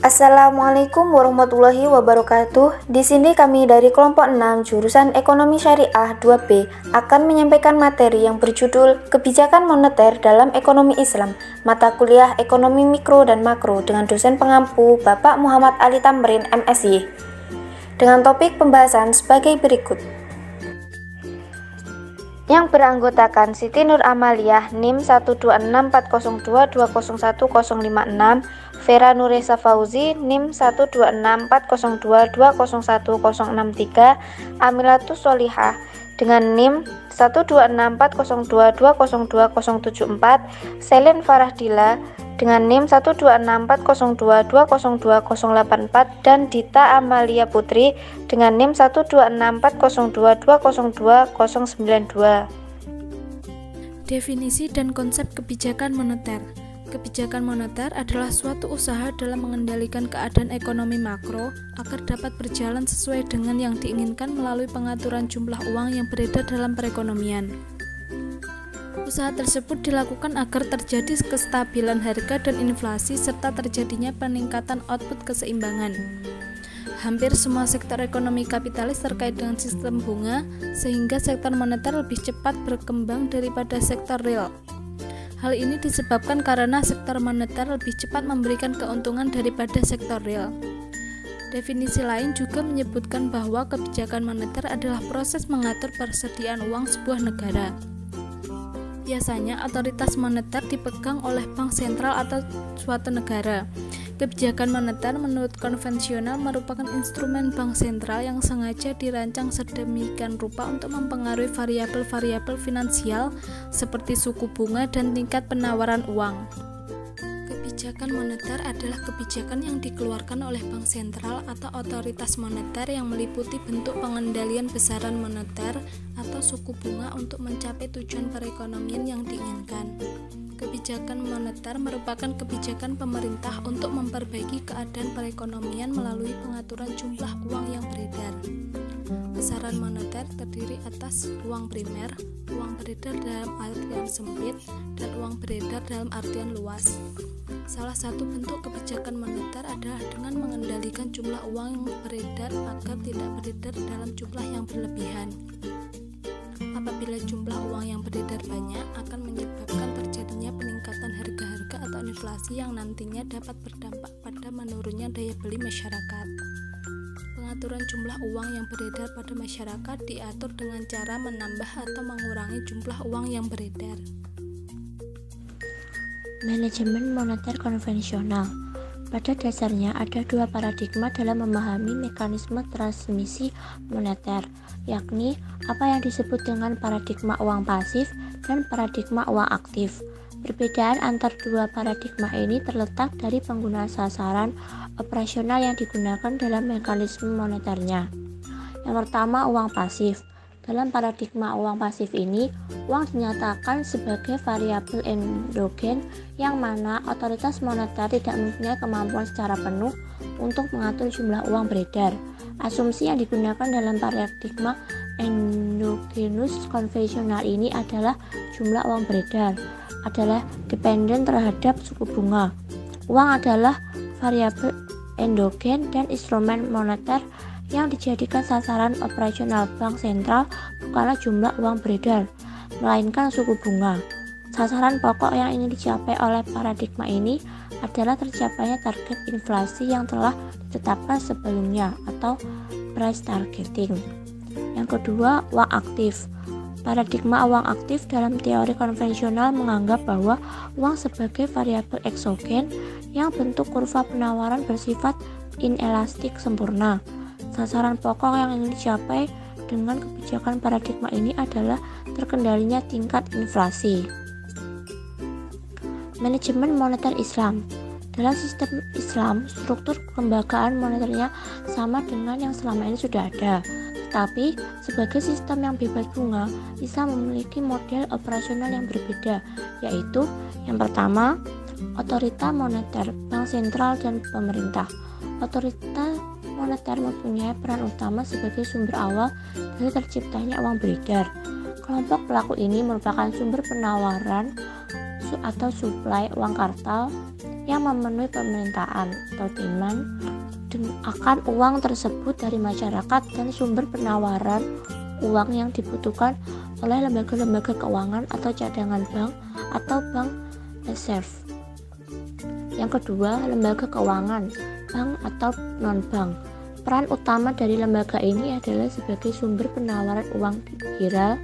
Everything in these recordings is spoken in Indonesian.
Assalamualaikum warahmatullahi wabarakatuh. Di sini kami dari kelompok 6 jurusan Ekonomi Syariah 2B akan menyampaikan materi yang berjudul Kebijakan Moneter dalam Ekonomi Islam, mata kuliah Ekonomi Mikro dan Makro dengan dosen pengampu Bapak Muhammad Ali Tamrin, MSy. Dengan topik pembahasan sebagai berikut. Yang beranggotakan Siti Nur Amaliyah NIM 1264022010056, Vera Nuresa Fauzi NIM 1264022010063, Amilatus Solihah dengan NIM 1264022020074, Selen Farahdila dengan NIM 1264022020084 dan Dita Amalia Putri dengan NIM 1264022020092. Definisi dan konsep kebijakan moneter. Kebijakan moneter adalah suatu usaha dalam mengendalikan keadaan ekonomi makro agar dapat berjalan sesuai dengan yang diinginkan melalui pengaturan jumlah uang yang beredar dalam perekonomian. Usaha tersebut dilakukan agar terjadi kestabilan harga dan inflasi serta terjadinya peningkatan output keseimbangan. Hampir semua sektor ekonomi kapitalis terkait dengan sistem bunga, sehingga sektor moneter lebih cepat berkembang daripada sektor real. Hal ini disebabkan karena sektor moneter lebih cepat memberikan keuntungan daripada sektor real. Definisi lain juga menyebutkan bahwa kebijakan moneter adalah proses mengatur persediaan uang sebuah negara. Biasanya otoritas moneter dipegang oleh bank sentral atau suatu negara. Kebijakan moneter menurut konvensional merupakan instrumen bank sentral yang sengaja dirancang sedemikian rupa untuk mempengaruhi variabel-variabel finansial seperti suku bunga dan tingkat penawaran uang. Kebijakan moneter adalah kebijakan yang dikeluarkan oleh bank sentral atau otoritas moneter yang meliputi bentuk pengendalian besaran moneter atau suku bunga untuk mencapai tujuan perekonomian yang diinginkan. Kebijakan moneter merupakan kebijakan pemerintah untuk memperbaiki keadaan perekonomian melalui pengaturan jumlah uang yang beredar. Besaran moneter terdiri atas uang primer, uang beredar dalam artian sempit, dan uang beredar dalam artian luas. Salah satu bentuk kebijakan moneter adalah dengan mengendalikan jumlah uang yang beredar agar tidak beredar dalam jumlah yang berlebihan. Apabila jumlah uang yang beredar banyak, akan menyebabkan terjadinya peningkatan harga-harga atau inflasi yang nantinya dapat berdampak pada menurunnya daya beli masyarakat. Pengaturan jumlah uang yang beredar pada masyarakat diatur dengan cara menambah atau mengurangi jumlah uang yang beredar. Manajemen moneter konvensional. Pada dasarnya ada dua paradigma dalam memahami mekanisme transmisi moneter, yakni apa yang disebut dengan paradigma uang pasif dan paradigma uang aktif. Perbedaan antar dua paradigma ini terletak dari penggunaan sasaran operasional yang digunakan dalam mekanisme moneternya. Yang pertama, uang pasif. Dalam paradigma uang pasif ini, uang dinyatakan sebagai variabel endogen yang mana otoritas moneter tidak mempunyai kemampuan secara penuh untuk mengatur jumlah uang beredar. Asumsi yang digunakan dalam paradigma endogenus konvensional ini adalah jumlah uang beredar adalah dependen terhadap suku bunga. Uang adalah variabel endogen dan instrumen moneter yang dijadikan sasaran operasional bank sentral bukanlah jumlah uang beredar, melainkan suku bunga. Sasaran pokok yang ingin dicapai oleh paradigma ini adalah tercapainya target inflasi yang telah ditetapkan sebelumnya atau price targeting. Yang kedua, uang aktif. Paradigma uang aktif dalam teori konvensional menganggap bahwa uang sebagai variabel eksogen yang bentuk kurva penawaran bersifat inelastik sempurna. Sasaran pokok yang ingin dicapai dengan kebijakan paradigma ini adalah terkendalinya tingkat inflasi. Manajemen moneter Islam. Dalam sistem Islam, struktur kelembagaan moneternya sama dengan yang selama ini sudah ada. Tetapi, sebagai sistem yang bebas bunga, Islam memiliki model operasional yang berbeda, yaitu yang pertama, otorita moneter, bank sentral dan pemerintah. Otorita moneter mempunyai peran utama sebagai sumber awal dari terciptanya uang beredar. Kelompok pelaku ini merupakan sumber penawaran atau suplai uang kartal yang memenuhi permintaan atau demand akan uang tersebut dari masyarakat dan sumber penawaran uang yang dibutuhkan oleh lembaga-lembaga keuangan atau cadangan bank atau bank reserve. Yang kedua, lembaga keuangan, bank atau non-bank. Peran utama dari lembaga ini adalah sebagai sumber penawaran uang giral,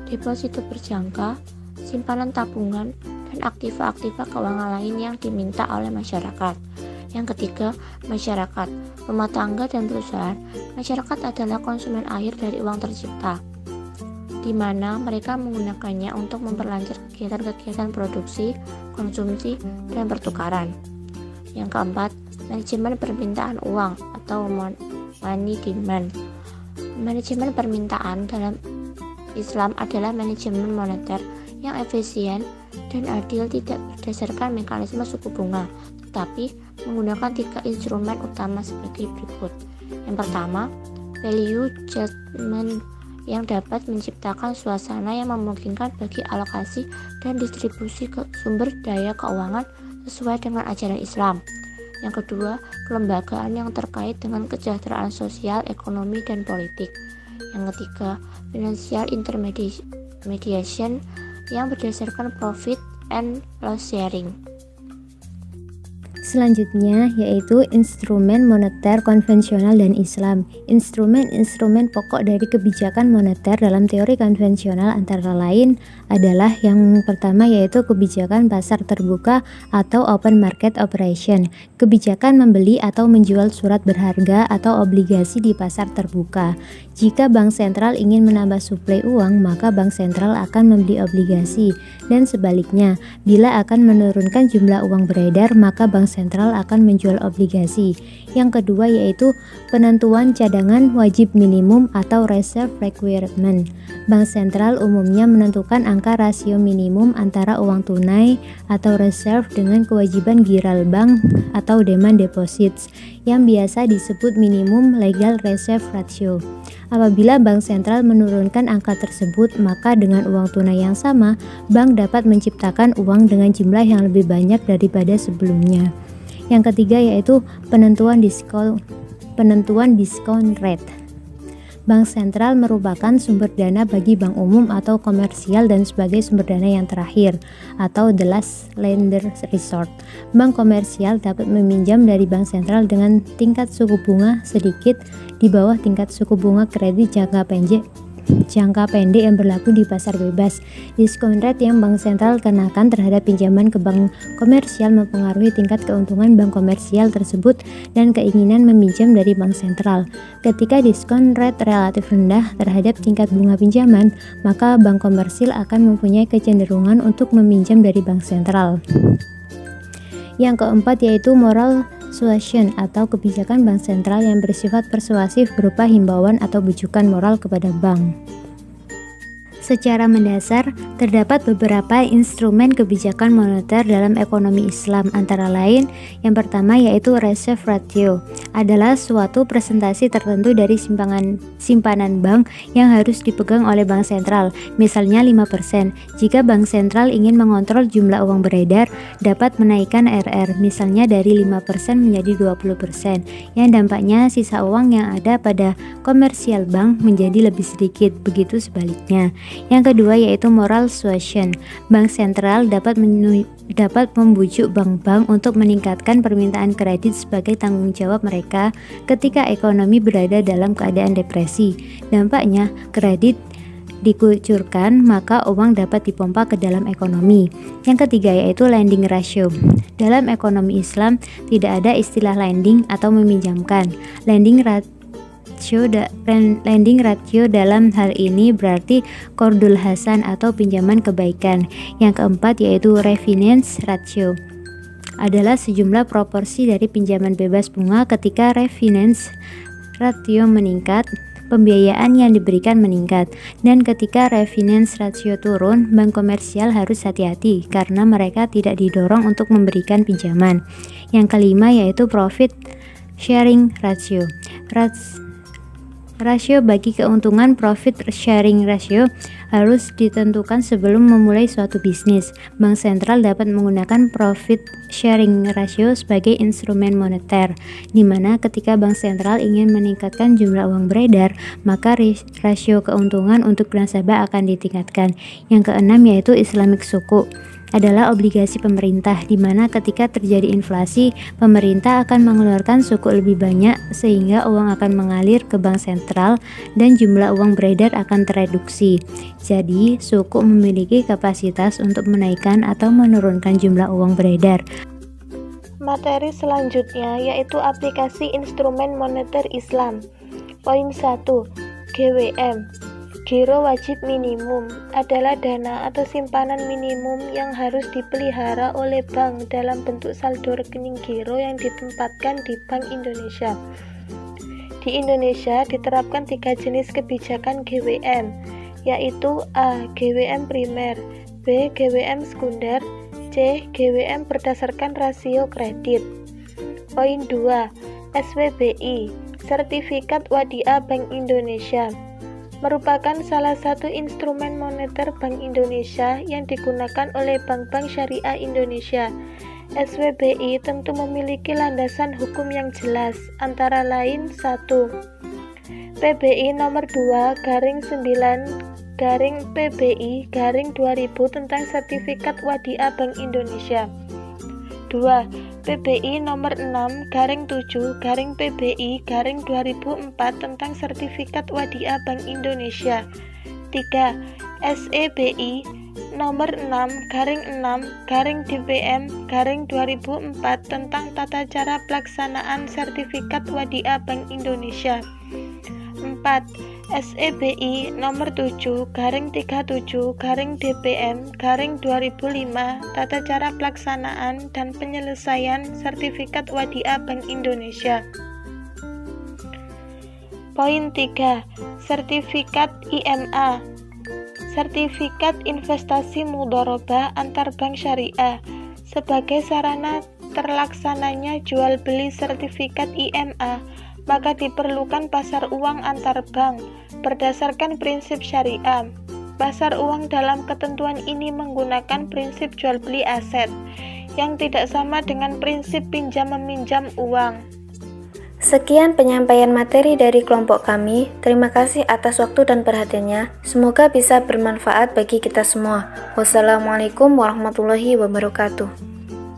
deposito berjangka, simpanan tabungan, dan aktiva-aktiva keuangan lain yang diminta oleh masyarakat. Yang ketiga, masyarakat, rumah tangga dan perusahaan. Masyarakat adalah konsumen akhir dari uang tercipta, di mana mereka menggunakannya untuk memperlancar kegiatan-kegiatan produksi, konsumsi, dan pertukaran. Yang keempat, manajemen permintaan uang atau money demand. Manajemen permintaan dalam Islam adalah manajemen moneter yang efisien dan adil, tidak berdasarkan mekanisme suku bunga, tetapi menggunakan 3 instrumen utama sebagai berikut. Yang pertama, value judgment yang dapat menciptakan suasana yang memungkinkan bagi alokasi dan distribusi ke sumber daya keuangan sesuai dengan ajaran Islam. Yang kedua, kelembagaan yang terkait dengan kesejahteraan sosial, ekonomi, dan politik. Yang ketiga, financial intermediation yang berdasarkan profit and loss sharing. Selanjutnya yaitu instrumen moneter konvensional dan Islam. Instrumen-instrumen pokok dari kebijakan moneter dalam teori konvensional antara lain adalah yang pertama yaitu kebijakan pasar terbuka atau open market operation. Kebijakan membeli atau menjual surat berharga atau obligasi di pasar terbuka. Jika bank sentral ingin menambah suplai uang, maka bank sentral akan membeli obligasi, dan sebaliknya, bila akan menurunkan jumlah uang beredar, maka bank sentral akan menjual obligasi. Yang kedua yaitu penentuan cadangan wajib minimum atau reserve requirement. Bank sentral umumnya menentukan angka rasio minimum antara uang tunai atau reserve dengan kewajiban giral bank atau demand deposits, yang biasa disebut minimum legal reserve ratio. Apabila bank sentral menurunkan angka tersebut, maka dengan uang tunai yang sama, bank dapat menciptakan uang dengan jumlah yang lebih banyak daripada sebelumnya. Yang ketiga yaitu penentuan discount rate. Bank sentral merupakan sumber dana bagi bank umum atau komersial dan sebagai sumber dana yang terakhir atau the last lender resort. Bank komersial dapat meminjam dari bank sentral dengan tingkat suku bunga sedikit di bawah tingkat suku bunga kredit jangka pendek yang berlaku di pasar bebas. Discount rate yang bank sentral kenakan terhadap pinjaman ke bank komersial mempengaruhi tingkat keuntungan bank komersial tersebut dan keinginan meminjam dari bank sentral. Ketika discount rate relatif rendah terhadap tingkat bunga pinjaman, maka bank komersial akan mempunyai kecenderungan untuk meminjam dari bank sentral. Yang keempat yaitu moral suasion atau kebijakan bank sentral yang bersifat persuasif berupa himbauan atau bujukan moral kepada bank. Secara mendasar, terdapat beberapa instrumen kebijakan moneter dalam ekonomi Islam, antara lain yang pertama yaitu reserve ratio, adalah suatu presentasi tertentu dari simpanan bank yang harus dipegang oleh bank sentral, misalnya 5%. Jika bank sentral ingin mengontrol jumlah uang beredar, dapat menaikkan RR, misalnya dari 5% menjadi 20%, yang dampaknya sisa uang yang ada pada komersial bank menjadi lebih sedikit, begitu sebaliknya. Yang kedua yaitu moral suasion. Bank sentral dapat membujuk bank-bank untuk meningkatkan permintaan kredit sebagai tanggung jawab mereka ketika ekonomi berada dalam keadaan depresi. Dampaknya, kredit dikucurkan, maka uang dapat dipompa ke dalam ekonomi. Yang ketiga yaitu lending ratio. Dalam ekonomi Islam tidak ada istilah lending atau meminjamkan. Lending ratio dalam hal ini berarti qardul hasan atau pinjaman kebaikan. Yang keempat yaitu refinance ratio, adalah sejumlah proporsi dari pinjaman bebas bunga. Ketika refinance ratio meningkat, pembiayaan yang diberikan meningkat, dan ketika refinance ratio turun, bank komersial harus hati-hati karena mereka tidak didorong untuk memberikan pinjaman. Yang kelima yaitu profit sharing ratio. Rasio bagi keuntungan profit sharing ratio harus ditentukan sebelum memulai suatu bisnis. Bank sentral dapat menggunakan profit sharing ratio sebagai instrumen moneter, di mana ketika bank sentral ingin meningkatkan jumlah uang beredar, maka rasio keuntungan untuk nasabah akan ditingkatkan. Yang keenam yaitu Islamic Sukuk adalah obligasi pemerintah, di mana ketika terjadi inflasi, pemerintah akan mengeluarkan sukuk lebih banyak sehingga uang akan mengalir ke bank sentral dan jumlah uang beredar akan tereduksi. Jadi, sukuk memiliki kapasitas untuk menaikkan atau menurunkan jumlah uang beredar. Materi selanjutnya yaitu aplikasi instrumen moneter Islam. Poin 1. GWM. Giro wajib minimum adalah dana atau simpanan minimum yang harus dipelihara oleh bank dalam bentuk saldo rekening giro yang ditempatkan di Bank Indonesia. Di Indonesia diterapkan 3 jenis kebijakan GWM, yaitu A. GWM primer, B. GWM sekunder, C. GWM berdasarkan rasio kredit. Poin 2. SWBI, Sertifikat Wadiah Bank Indonesia, merupakan salah satu instrumen moneter Bank Indonesia yang digunakan oleh bank-bank syariah Indonesia. SWBI tentu memiliki landasan hukum yang jelas, antara lain 1. PBI nomor 2/9/PBI/2000 tentang Sertifikat Wadiah Bank Indonesia. 2. PBI nomor 6/7/PBI/2004 tentang Sertifikat Wadiah Bank Indonesia. 3. SEBI nomor 6/6/DPM/2004 tentang tata cara pelaksanaan Sertifikat Wadiah Bank Indonesia. 4. SEBI nomor 7/37/DPM/2005 tata cara pelaksanaan dan penyelesaian Sertifikat Wadiah Bank Indonesia. Poin 3. Sertifikat IMA, Sertifikat Investasi Mudharabah Antar Bank Syariah, sebagai sarana terlaksananya jual beli sertifikat IMA, maka diperlukan pasar uang antar bank berdasarkan prinsip syariah. Pasar uang dalam ketentuan ini menggunakan prinsip jual beli aset yang tidak sama dengan prinsip pinjam meminjam uang. Sekian penyampaian materi dari kelompok kami. Terima kasih atas waktu dan perhatiannya. Semoga bisa bermanfaat bagi kita semua. Wassalamualaikum warahmatullahi wabarakatuh.